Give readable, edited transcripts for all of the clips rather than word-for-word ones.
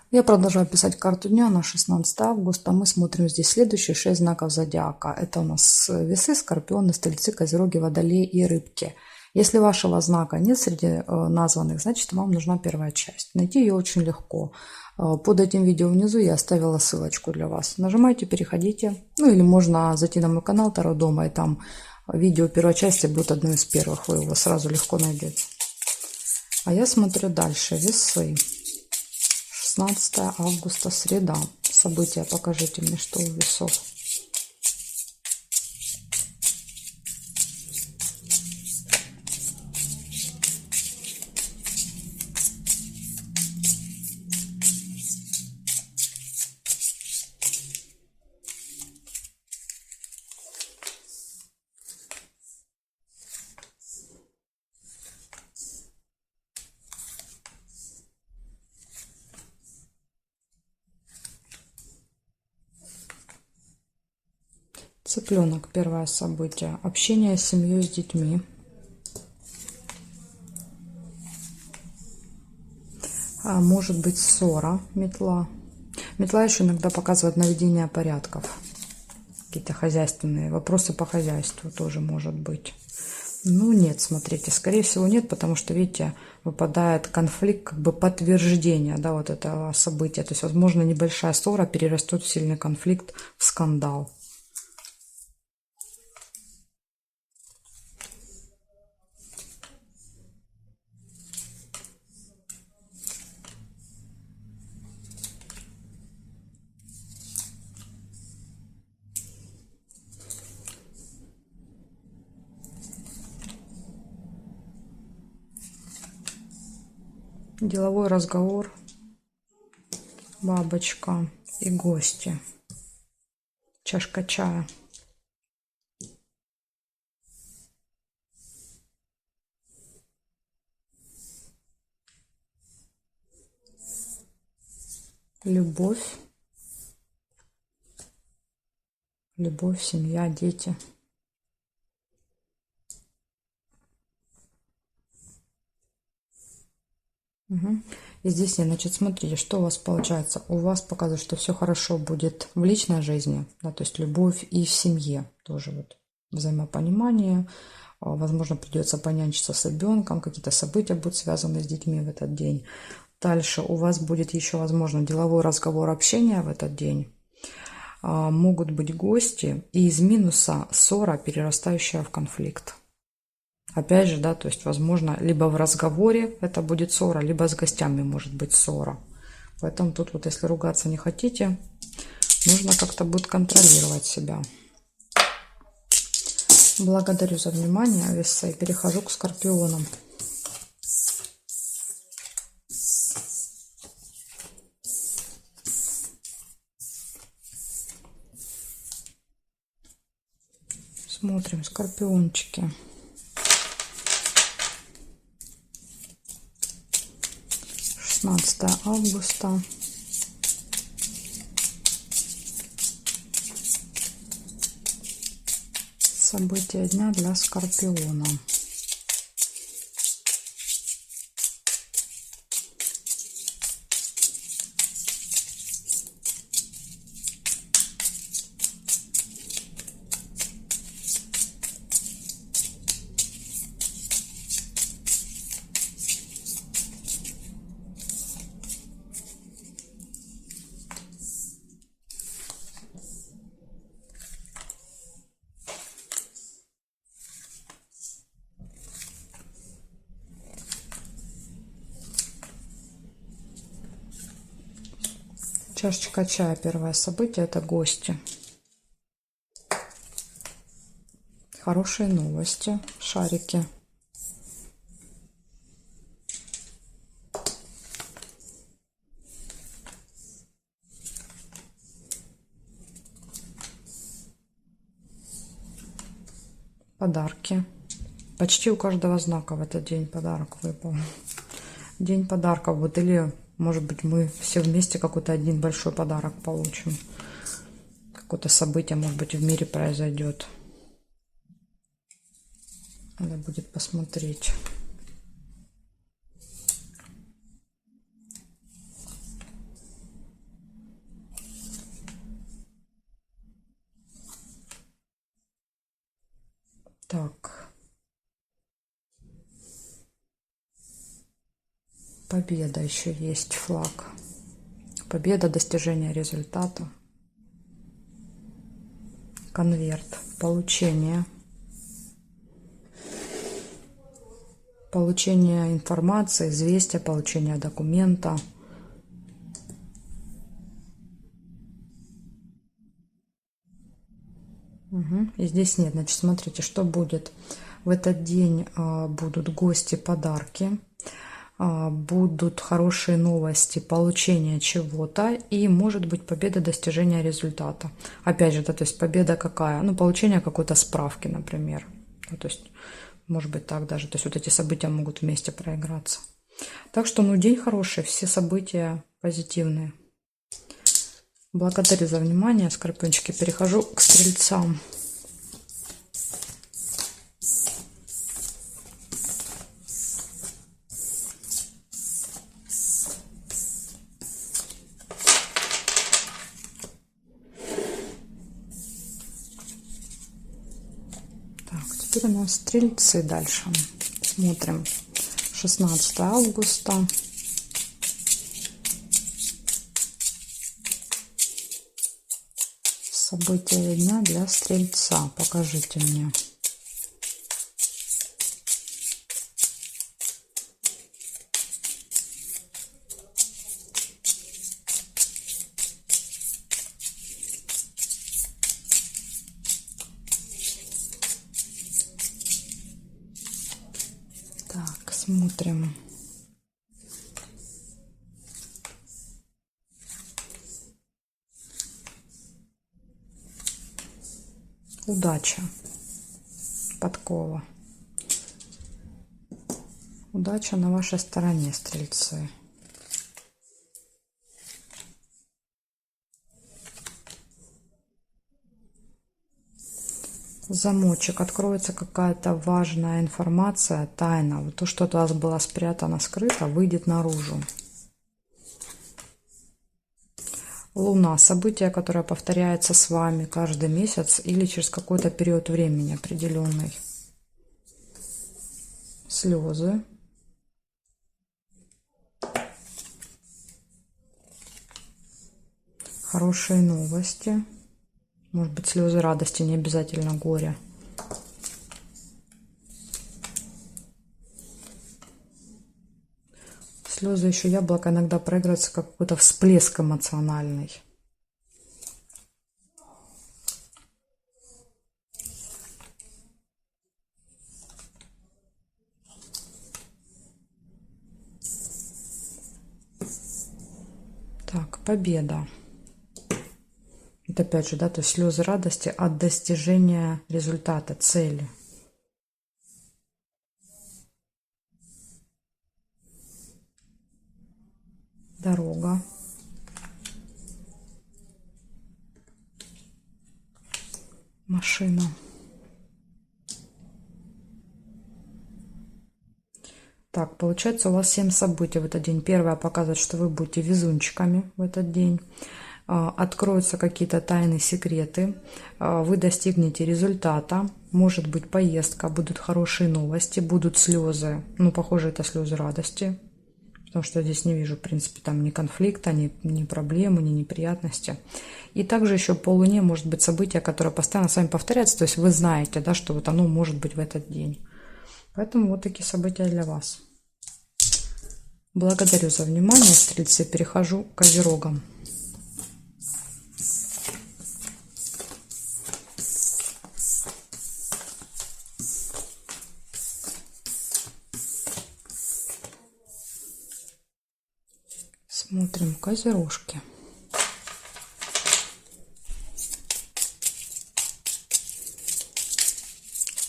Я продолжаю писать карту дня на 16 августа. Мы смотрим здесь следующие 6 знаков зодиака. Это у нас весы, скорпионы, стрельцы, козероги, водолеи и рыбки. Если вашего знака нет среди названных, значит вам нужна первая часть. Найти ее очень легко. Под этим видео внизу я оставила ссылочку для вас. Нажимайте, переходите. Ну или можно зайти на мой канал Таро Дома, и там видео первой части будет одно из первых. Вы его сразу легко найдете. А я смотрю дальше. Весы. 16 августа, среда. События покажите мне, что у весов. Цыпленок, первое событие. Общение с семьей, с детьми. Может быть ссора, метла. Метла еще иногда показывает наведение порядков. Какие-то хозяйственные вопросы по хозяйству тоже может быть. Ну нет, смотрите, скорее всего нет, потому что, видите, выпадает конфликт, как бы подтверждение, да, вот этого события. То есть, возможно, небольшая ссора перерастет в сильный конфликт, в скандал. Деловой разговор, бабочка и гости. Чашка чая. Любовь. Любовь, семья, дети. Угу. И здесь, значит, смотрите, что у вас получается. У вас показывает, что все хорошо будет в личной жизни, да, то есть любовь, и в семье тоже вот взаимопонимание. Возможно, придется понянчиться с ребенком, какие-то события будут связаны с детьми в этот день. Дальше у вас будет еще, возможно, деловой разговор, общение в этот день. Могут быть гости, и из минуса ссора, перерастающая в конфликт. Опять же, да, то есть, возможно, либо в разговоре это будет ссора, либо с гостями может быть ссора. Поэтому тут вот, если ругаться не хотите, нужно как-то будет контролировать себя. Благодарю за внимание, весы. Перехожу к скорпионам. Смотрим, скорпиончики. Августа. События дня для скорпиона. Чашечка чая, первое событие, это гости. Хорошие новости, шарики. Подарки. Почти у каждого знака в этот день подарок выпал. День подарков. Вот, или, может быть, мы все вместе какой-то один большой подарок получим. Какое-то событие, может быть, в мире произойдет. Надо будет посмотреть. Победа еще есть, флаг. Победа, достижение результата. Конверт, получение. Получение информации, известия, получение документа. Угу. И здесь нет. Значит, смотрите, что будет. В этот день будут гости, подарки. Будут хорошие новости, получение чего-то, и может быть победа, достижения результата. Опять же, да, то есть победа какая? Ну, получение какой-то справки, например. Ну, то есть, может быть так даже. То есть вот эти события могут вместе проиграться. Так что, ну, день хороший, все события позитивные. Благодарю за внимание, скорпиончики. Перехожу к стрельцам. Теперь у нас стрельцы дальше. Смотрим. 16 августа. События дня для стрельца. Покажите мне. Так, смотрим. Удача. Подкова. Удача на вашей стороне, стрельцы. Замочек. Откроется какая-то важная информация, тайна. Вот то, что от вас было спрятано, скрыто, выйдет наружу. Луна. Событие, которое повторяется с вами каждый месяц или через какой-то период времени определенный. Слезы. Хорошие новости. Может быть, слезы радости, не обязательно горя. Слезы еще яблоко иногда проигрывается как какой-то всплеск эмоциональный. Так, победа. Это опять же, да, то есть слезы радости от достижения результата, цели. Дорога. Машина. Так, получается у вас 7 событий в этот день. Первое показывает, что вы будете везунчиками в этот день. Откроются какие-то тайны, секреты. Вы достигнете результата. Может быть поездка, будут хорошие новости, будут слезы. Ну, похоже, это слезы радости. Потому что я здесь не вижу, в принципе, там ни конфликта, ни проблемы, ни неприятности. И также еще по Луне может быть событие, которое постоянно с вами повторяется. То есть вы знаете, да, что вот оно может быть в этот день. Поэтому вот такие события для вас. Благодарю за внимание, стрельцы. Перехожу к козерогам. Смотрим козерожки.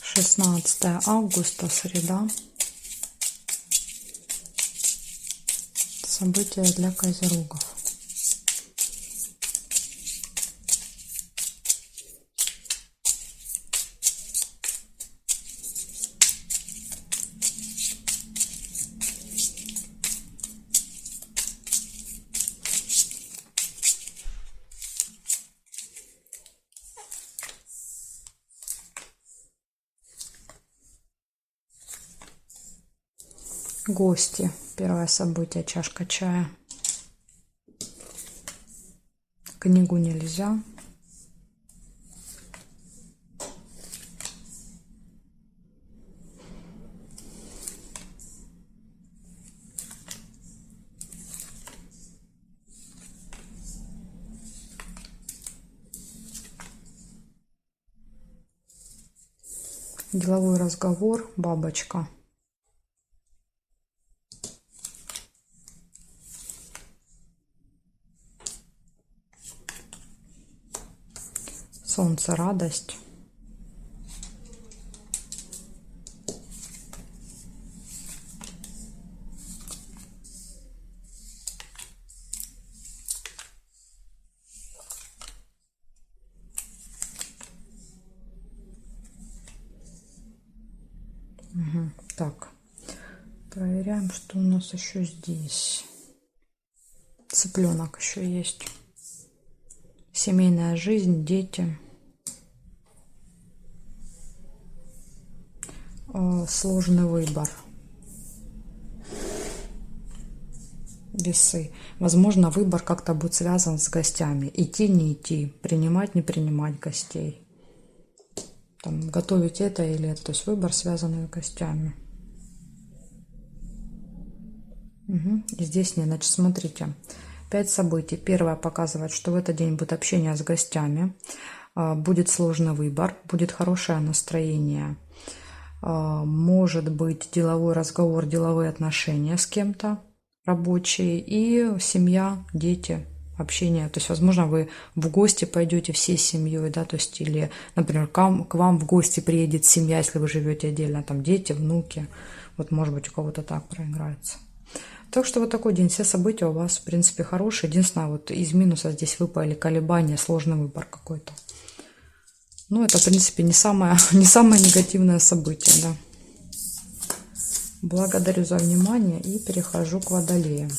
Шестнадцатое августа, среда. События для козерогов. Гости. Первое событие, чашка чая. Книгу нельзя. Деловой разговор, бабочка. Солнце, радость. Так, проверяем, что у нас еще здесь. Цыпленок еще есть. Семейная жизнь, дети. Сложный выбор. Весы. Возможно, выбор как-то будет связан с гостями. Идти, не идти, принимать, не принимать гостей. Там, готовить это или это. То есть выбор, связанный с гостями. И здесь нет. Значит, смотрите. 5 событий. Первое показывает, что в этот день будет общение с гостями. Будет сложный выбор. Будет хорошее настроение. Может быть деловой разговор, деловые отношения с кем-то, рабочие, и семья, дети, общение. То есть, возможно, вы в гости пойдете всей семьей, да, то есть, или, например, к вам в гости приедет семья, если вы живете отдельно, там дети, внуки. Вот, может быть, у кого-то так проиграется. Так что вот такой день. Все события у вас, в принципе, хорошие. Единственное, вот из минуса здесь выпали колебания, сложный выбор какой-то. Ну, это, в принципе, не самое негативное событие, да. Благодарю за внимание и перехожу к Водолеям.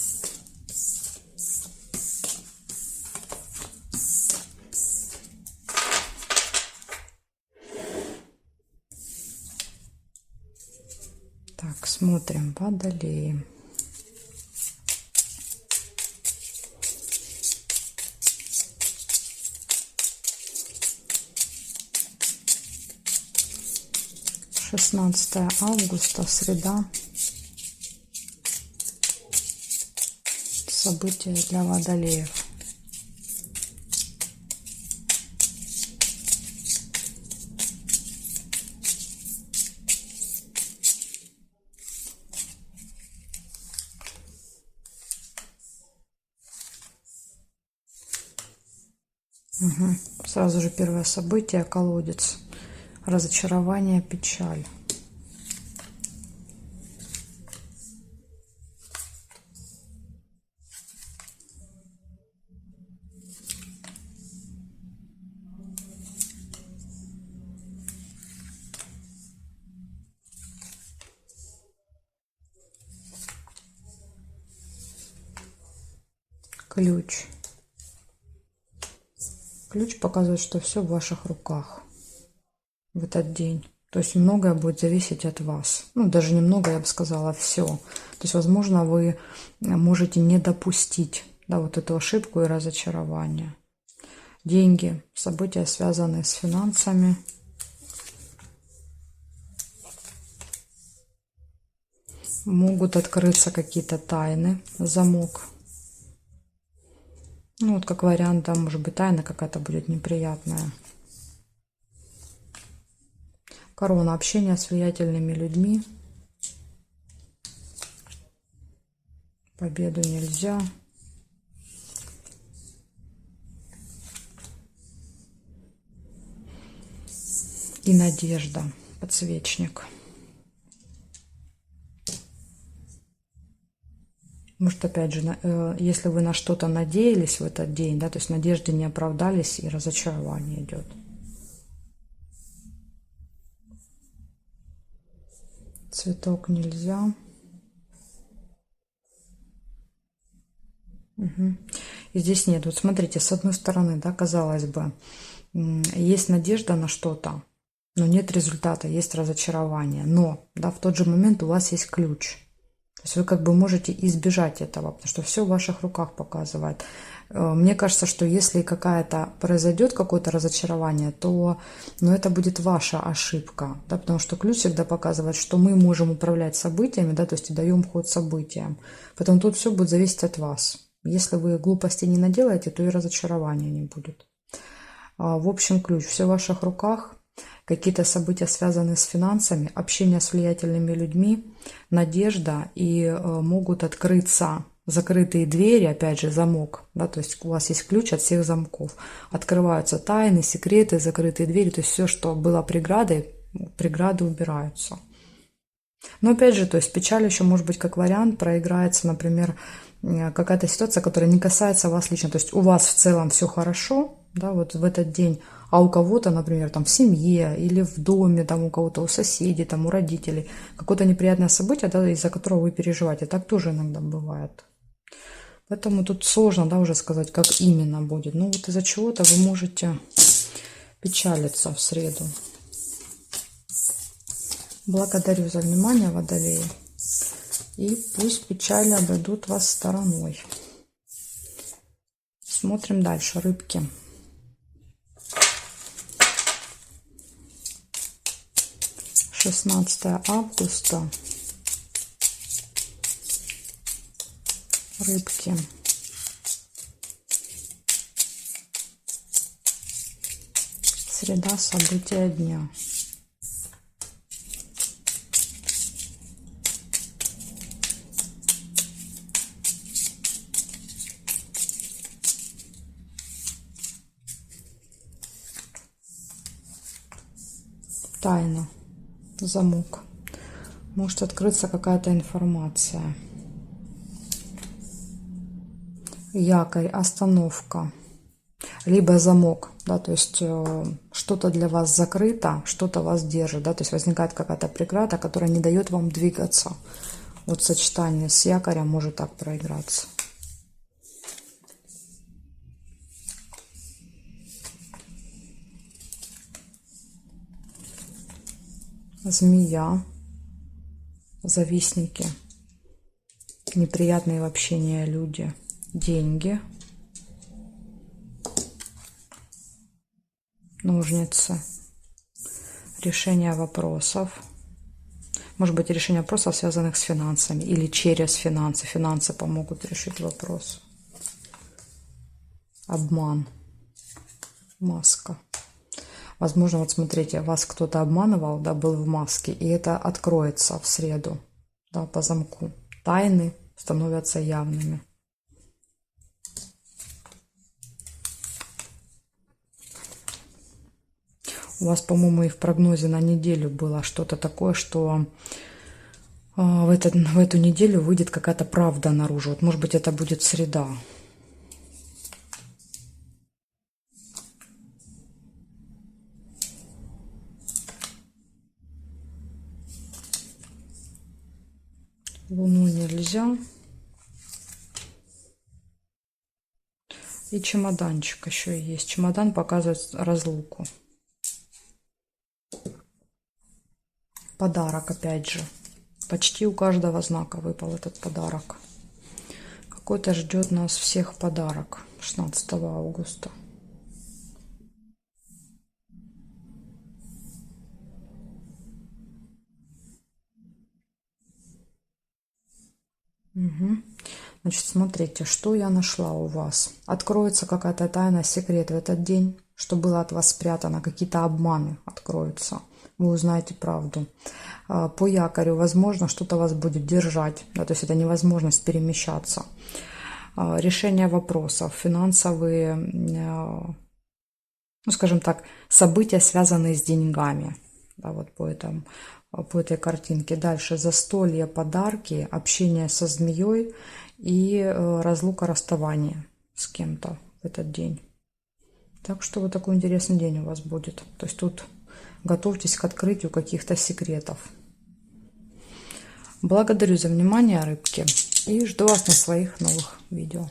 Так, смотрим Водолеи. «16 августа, среда. События для Водолеев». Сразу же первое событие, колодец. Разочарование, печаль. Ключ. Ключ показывает, что все в ваших руках в этот день. То есть многое будет зависеть от вас. Ну, даже немного, я бы сказала, все. То есть, возможно, вы можете не допустить, да, вот эту ошибку и разочарование. Деньги, события, связанные с финансами. Могут открыться какие-то тайны, замок. Ну, вот как вариант, да, может быть, тайна какая-то будет неприятная. Корона. Общение с влиятельными людьми. Победу нельзя. И надежда. Подсвечник. Может, опять же, если вы на что-то надеялись в этот день, да, то есть надежды не оправдались, и разочарование идет. Цветок нельзя. И здесь нет. Вот смотрите, с одной стороны, да, казалось бы, есть надежда на что-то, но нет результата, есть разочарование. Но, да, в тот же момент у вас есть ключ. То есть вы как бы можете избежать этого, потому что все в ваших руках показывает. Мне кажется, что если произойдет какое-то разочарование, то это будет ваша ошибка, да, потому что ключ всегда показывает, что мы можем управлять событиями, да, то есть даем ход событиям. Поэтому тут все будет зависеть от вас. Если вы глупости не наделаете, то и разочарования не будет. В общем, ключ все в ваших руках. Какие-то события, связанные с финансами, общение с влиятельными людьми, надежда, и могут открыться закрытые двери, опять же, замок, да, то есть у вас есть ключ от всех замков. Открываются тайны, секреты, закрытые двери, то есть все, что было преградой, преграды убираются. Но опять же, то есть печаль еще может быть как вариант, проиграется, например, какая-то ситуация, которая не касается вас лично, то есть у вас в целом все хорошо, да, вот в этот день, а у кого-то, например, там в семье или в доме, там у кого-то, у соседей, там у родителей, какое-то неприятное событие, да, из-за которого вы переживаете. Так тоже иногда бывает. Поэтому тут сложно, да, уже сказать, как именно будет. Но вот из-за чего-то вы можете печалиться в среду. Благодарю за внимание, водолеи. И пусть печали обойдут вас стороной. Смотрим дальше, рыбки. — 16 августа. Рыбки. Среда, события дня. Тайна. Замок. Может открыться какая-то информация. Якорь, остановка. Либо замок, да, то есть что-то для вас закрыто, что-то вас держит, да, то есть возникает какая-то преграда, которая не дает вам двигаться. Вот сочетание с якорем может так проиграться. Змея, завистники, неприятные в общении люди, деньги, ножницы, решение вопросов. Может быть, решение вопросов, связанных с финансами, или через финансы. Финансы помогут решить вопрос. Обман, маска. Возможно, вот смотрите, вас кто-то обманывал, да, был в маске, и это откроется в среду, да, по замку. Тайны становятся явными. У вас, по-моему, и в прогнозе на неделю было что-то такое, что в эту неделю выйдет какая-то правда наружу. Вот, может быть, это будет среда. Луну нельзя. И чемоданчик еще есть. Чемодан показывает разлуку. Подарок, опять же. Почти у каждого знака выпал этот подарок. Какой-то ждет нас всех подарок 16 августа. Угу. Значит, смотрите, что я нашла у вас. Откроется какая-то тайна, секрет в этот день, что было от вас спрятано, какие-то обманы откроются. Вы узнаете правду. По якорю, возможно, что-то вас будет держать. Да, то есть это невозможность перемещаться. Решение вопросов, финансовые, ну, скажем так, события, связанные с деньгами. Да, вот по этой картинке. Дальше застолье, подарки, общение со змеей и разлука, расставание с кем-то в этот день. Так что вот такой интересный день у вас будет. То есть тут готовьтесь к открытию каких-то секретов. Благодарю за внимание, рыбки, и жду вас на своих новых видео.